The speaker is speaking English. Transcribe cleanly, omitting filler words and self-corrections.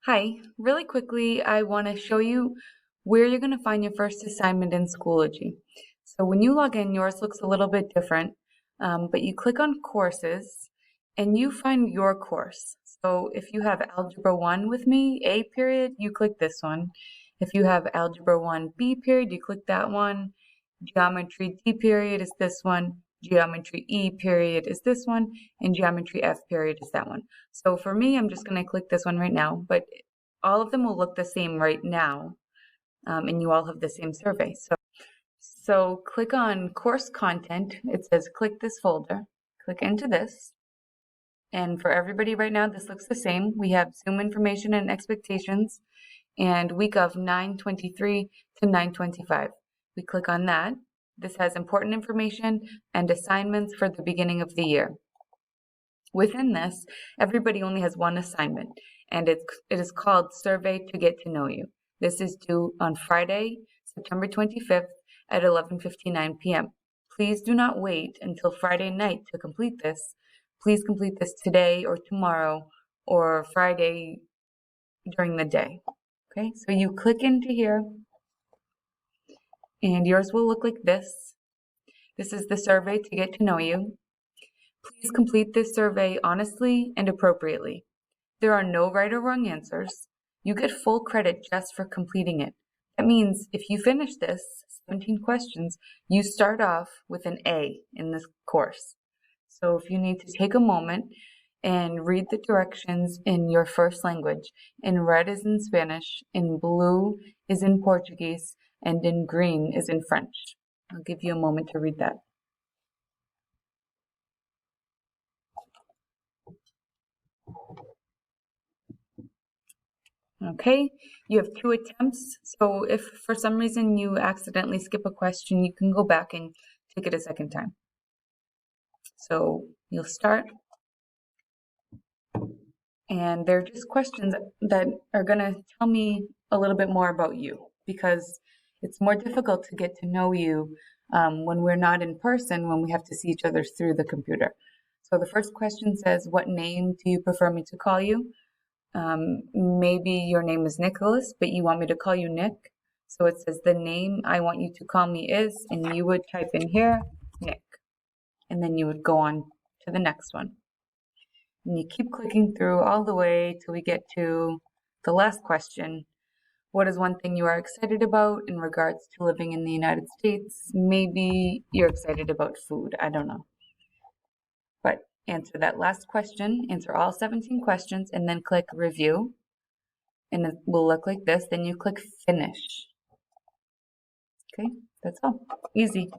Hi, really quickly, I want to show you where you're going to find your first assignment in Schoology. So when you log in, yours looks a little bit different, but you click on courses and you find your course. So if you have Algebra 1 with me, A period, you click this one. If you have Algebra 1 B period, you click that one. Geometry D period is this one. Geometry E period is this one, and Geometry F period is that one. So for me, I'm just going to click this one right now, but all of them will look the same right now, and you all have the same survey. So click on course content. It says click this folder. Click into this. And for everybody right now, this looks the same. We have Zoom information and expectations and week of 9/23 to 9/25. We click on that. This has important information and assignments for the beginning of the year. Within this, everybody only has one assignment, and it is called Survey to Get to Know You. This is due on Friday, September 25th at 11:59 p.m. Please do not wait until Friday night to complete this. Please complete this today or tomorrow or Friday during the day. Okay, so you click into here and yours will look like this. This is the survey to get to know you. Please complete this survey honestly and appropriately. There are no right or wrong answers. You get full credit just for completing it. That means if you finish this 17 questions, you start off with an A in this course. So if you need to take a moment and read the directions in your first language, in red is in Spanish, in blue is in Portuguese, and in green is in French. I'll give you a moment to read that. Okay, you have 2 attempts, so if for some reason you accidentally skip a question, you can go back and take it a second time. So you'll start, and they're just questions that are going to tell me a little bit more about you, because it's more difficult to get to know you when we're not in person, when we have to see each other through the computer. So the first question says, what name do you prefer me to call you? Maybe your name is Nicholas, but you want me to call you Nick. So it says the name I want you to call me is, and you would type in here, Nick. And then you would go on to the next one. And you keep clicking through all the way till we get to the last question. What is one thing you are excited about in regards to living in the United States? Maybe you're excited about food. I don't know. But answer that last question, answer all 17 questions, and then click review. And it will look like this. Then you click finish. Okay, that's all. Easy.